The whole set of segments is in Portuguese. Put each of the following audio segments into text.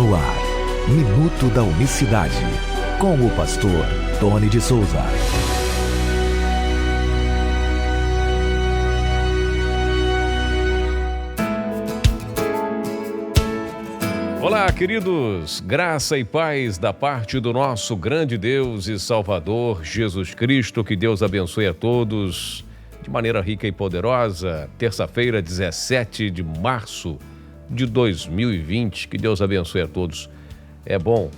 No ar, Minuto da Unicidade, com o pastor Tony de Souza. Olá, queridos, graça e paz da parte do nosso grande Deus e Salvador Jesus Cristo. Que Deus abençoe a todos de maneira rica e poderosa. Terça-feira, 17 de março de 2020. Que Deus abençoe a todos. É bom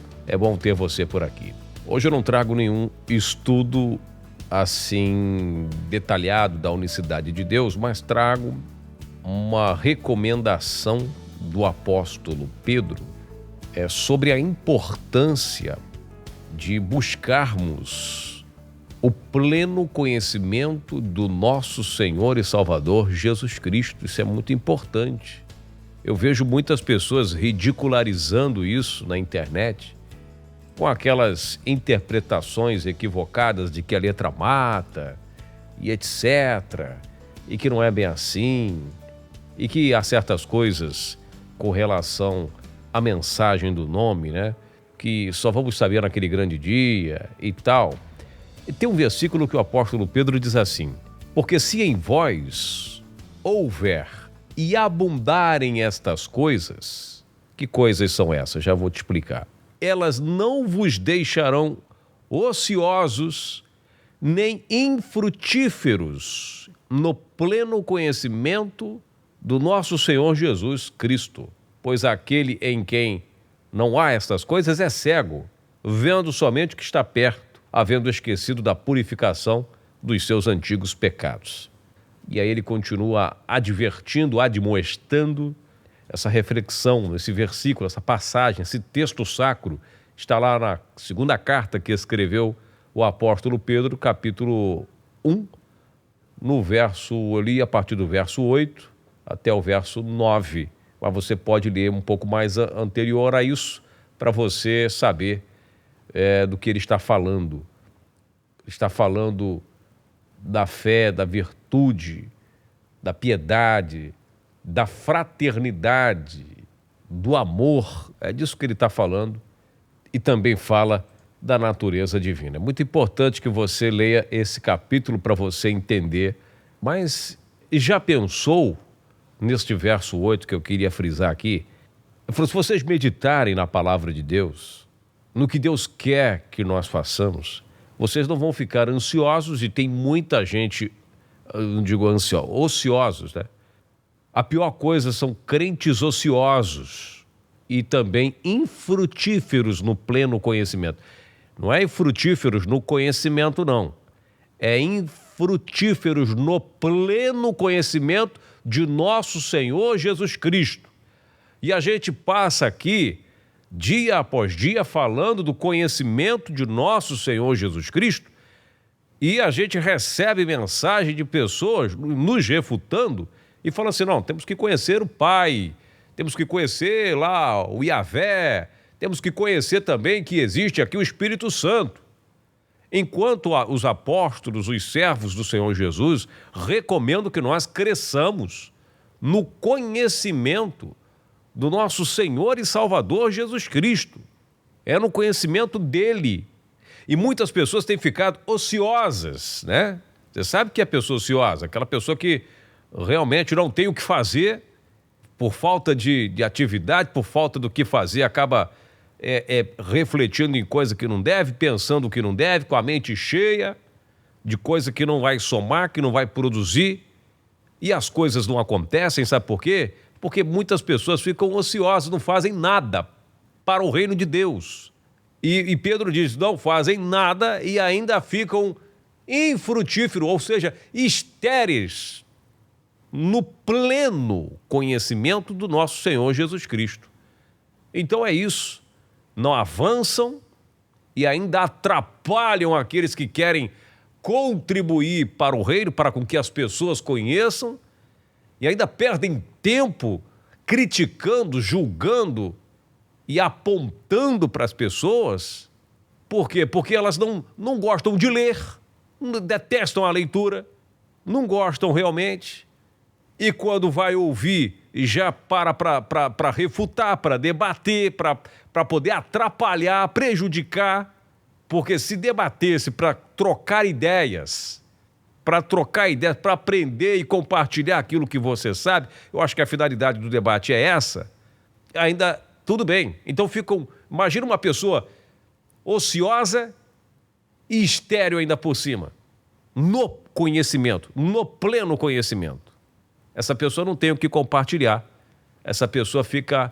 ter você por aqui. Hoje eu não trago nenhum estudo assim detalhado da unicidade de Deus, mas trago uma recomendação do apóstolo Pedro sobre a importância de buscarmos o pleno conhecimento do nosso Senhor e Salvador Jesus Cristo. Isso é muito importante. Eu vejo muitas pessoas ridicularizando isso na internet, com aquelas interpretações equivocadas de que a letra mata e etc., e que não é bem assim, e que há certas coisas com relação à mensagem do nome, né? Que só vamos saber naquele grande dia e tal. E tem um versículo que o apóstolo Pedro diz assim: porque se em vós houver e abundarem estas coisas, que coisas são essas? Já vou te explicar. Elas não vos deixarão ociosos nem infrutíferos no pleno conhecimento do nosso Senhor Jesus Cristo. Pois aquele em quem não há estas coisas é cego, vendo somente o que está perto, havendo esquecido da purificação dos seus antigos pecados. E aí ele continua advertindo, admoestando. Essa reflexão, esse versículo, essa passagem, esse texto sacro, está lá na segunda carta que escreveu o apóstolo Pedro, capítulo 1, no verso, eu li a partir do verso 8 até o verso 9. Mas você pode ler um pouco mais anterior a isso, para você saber do que ele está falando. Ele está falando da fé, da virtude, da piedade, da fraternidade, do amor. É disso que ele está falando. E também fala da natureza divina. É muito importante que você leia esse capítulo para você entender. Mas já pensou neste verso 8 que eu queria frisar aqui? Se vocês meditarem na palavra de Deus, no que Deus quer que nós façamos, vocês não vão ficar ansiosos, e tem muita gente, não digo ansiosos, ociosos, né? A pior coisa são crentes ociosos e também infrutíferos no pleno conhecimento. Não é infrutíferos no conhecimento, não. É infrutíferos no pleno conhecimento de nosso Senhor Jesus Cristo. E a gente passa aqui, dia após dia, falando do conhecimento de nosso Senhor Jesus Cristo, e a gente recebe mensagem de pessoas nos refutando e falando assim: não, temos que conhecer o Pai, temos que conhecer lá o Yahvé, temos que conhecer também que existe aqui o Espírito Santo. Enquanto os apóstolos, os servos do Senhor Jesus, recomendam que nós cresçamos no conhecimento do nosso Senhor e Salvador Jesus Cristo. É no conhecimento dele. E muitas pessoas têm ficado ociosas, né? Você sabe que é pessoa ociosa? Aquela pessoa que realmente não tem o que fazer, por falta de atividade, por falta do que fazer, acaba refletindo em coisa que não deve, pensando o que não deve, com a mente cheia de coisa que não vai somar, que não vai produzir, e as coisas não acontecem. Sabe por quê? Porque muitas pessoas ficam ociosas, não fazem nada para o reino de Deus. E Pedro diz: não fazem nada e ainda ficam infrutíferos, ou seja, estéreis no pleno conhecimento do nosso Senhor Jesus Cristo. Então é isso. Não avançam e ainda atrapalham aqueles que querem contribuir para o reino, para com que as pessoas conheçam, e ainda perdem tempo criticando, julgando e apontando para as pessoas. Por quê? Porque elas não gostam de ler, detestam a leitura, não gostam realmente, e quando vai ouvir já para refutar, para debater, para poder atrapalhar, prejudicar, porque se debatesse para trocar ideias, para aprender e compartilhar aquilo que você sabe, eu acho que a finalidade do debate é essa, ainda tudo bem. Então imagina uma pessoa ociosa e estéril ainda por cima, no conhecimento, no pleno conhecimento. Essa pessoa não tem o que compartilhar. Essa pessoa fica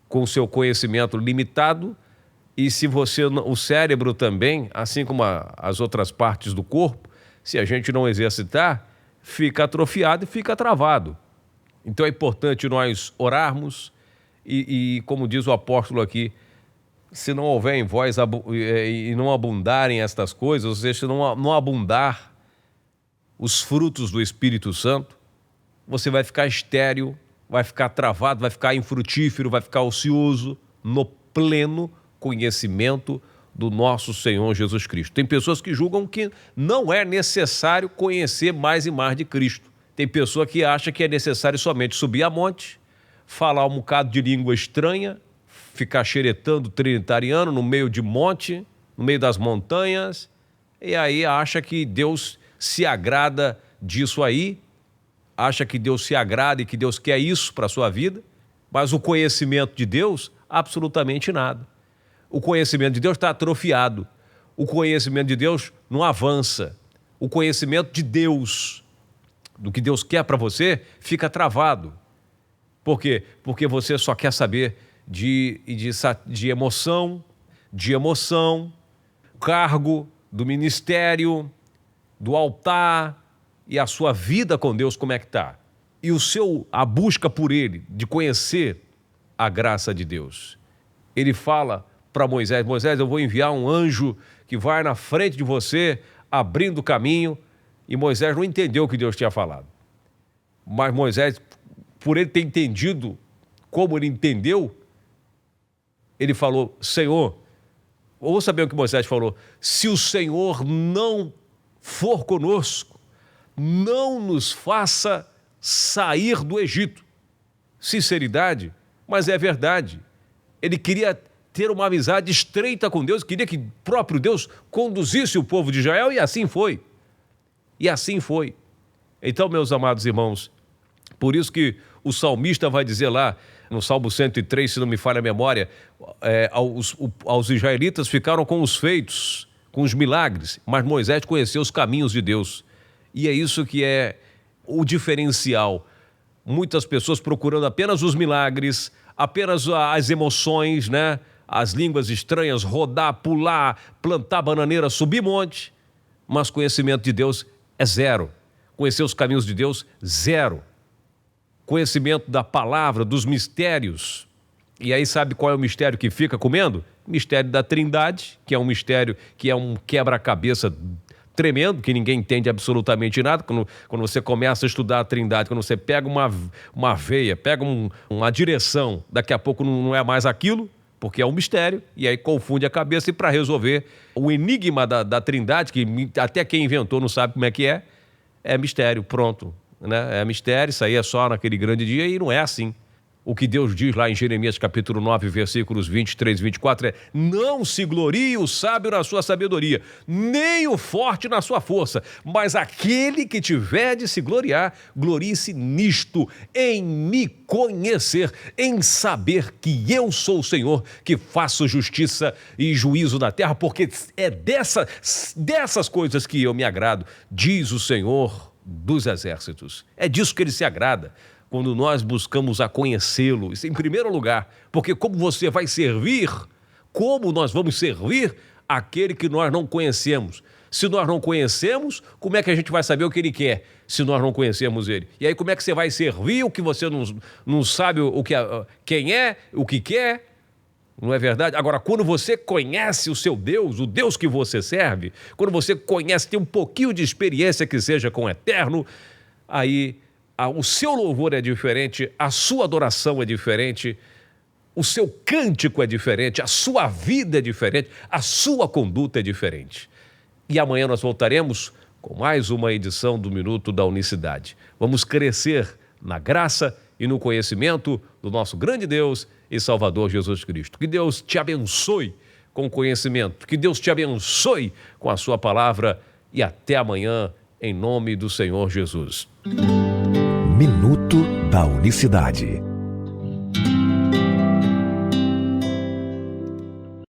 com o seu conhecimento limitado e se o cérebro também, assim como as outras partes do corpo, se a gente não exercitar, fica atrofiado e fica travado. Então é importante nós orarmos e como diz o apóstolo aqui, se não houver em vós e não abundarem estas coisas, ou seja, se não abundar os frutos do Espírito Santo, você vai ficar estéril, vai ficar travado, vai ficar infrutífero, vai ficar ocioso no pleno conhecimento do nosso Senhor Jesus Cristo. Tem pessoas que julgam que não é necessário conhecer mais e mais de Cristo. Tem pessoa que acha que é necessário somente subir a monte, falar um bocado de língua estranha, ficar xeretando trinitariano no meio de monte, no meio das montanhas, e aí acha que Deus se agrada disso aí, acha que Deus se agrada e que Deus quer isso para a sua vida, mas o conhecimento de Deus, absolutamente nada. O conhecimento de Deus está atrofiado. O conhecimento de Deus não avança. O conhecimento de Deus, do que Deus quer para você, fica travado. Por quê? Porque você só quer saber de emoção, cargo, do ministério, do altar, e a sua vida com Deus como é que está? E a busca por Ele, de conhecer a graça de Deus. Ele fala para Moisés, eu vou enviar um anjo que vai na frente de você, abrindo o caminho, e Moisés não entendeu o que Deus tinha falado. Mas Moisés, por ele ter entendido como ele entendeu, ele falou, Senhor, ouça bem o que Moisés falou, se o Senhor não for conosco, não nos faça sair do Egito. Sinceridade, mas é verdade. Ele queria ter uma amizade estreita com Deus, queria que o próprio Deus conduzisse o povo de Israel e assim foi. E assim foi. Então, meus amados irmãos, por isso que o salmista vai dizer lá, no Salmo 103, se não me falha a memória, aos israelitas ficaram com os feitos, com os milagres, mas Moisés conheceu os caminhos de Deus. E é isso que é o diferencial. Muitas pessoas procurando apenas os milagres, apenas as emoções, né? As línguas estranhas, rodar, pular, plantar bananeira, subir monte. Mas conhecimento de Deus é zero. Conhecer os caminhos de Deus, zero. Conhecimento da palavra, dos mistérios. E aí sabe qual é o mistério que fica comendo? Mistério da Trindade, que é um mistério, que é um quebra-cabeça tremendo, que ninguém entende absolutamente nada. Quando você começa a estudar a Trindade, quando você pega uma veia, pega uma direção, daqui a pouco não é mais aquilo, porque é um mistério, e aí confunde a cabeça, e para resolver o enigma da Trindade, que até quem inventou não sabe como é que é mistério, pronto. Né? É mistério, isso aí é só naquele grande dia, e não é assim. O que Deus diz lá em Jeremias capítulo 9, versículos 23 e 24 é: não se glorie o sábio na sua sabedoria, nem o forte na sua força, mas aquele que tiver de se gloriar, glorie-se nisto, em me conhecer, em saber que eu sou o Senhor, que faço justiça e juízo na terra, porque é dessas coisas que eu me agrado, diz o Senhor dos exércitos. É disso que ele se agrada. Quando nós buscamos a conhecê-lo, isso em primeiro lugar, porque como você vai servir, como nós vamos servir aquele que nós não conhecemos? Se nós não conhecemos, como é que a gente vai saber o que ele quer, se nós não conhecemos ele? E aí como é que você vai servir o que você não sabe quem é, o que quer? Não é verdade? Agora, quando você conhece o seu Deus, o Deus que você serve, quando você conhece, tem um pouquinho de experiência que seja com o eterno, aí o seu louvor é diferente, a sua adoração é diferente, o seu cântico é diferente, a sua vida é diferente, a sua conduta é diferente. E amanhã nós voltaremos com mais uma edição do Minuto da Unicidade. Vamos crescer na graça e no conhecimento do nosso grande Deus e Salvador Jesus Cristo. Que Deus te abençoe com conhecimento, que Deus te abençoe com a sua palavra e até amanhã, em nome do Senhor Jesus. Minuto da Unicidade.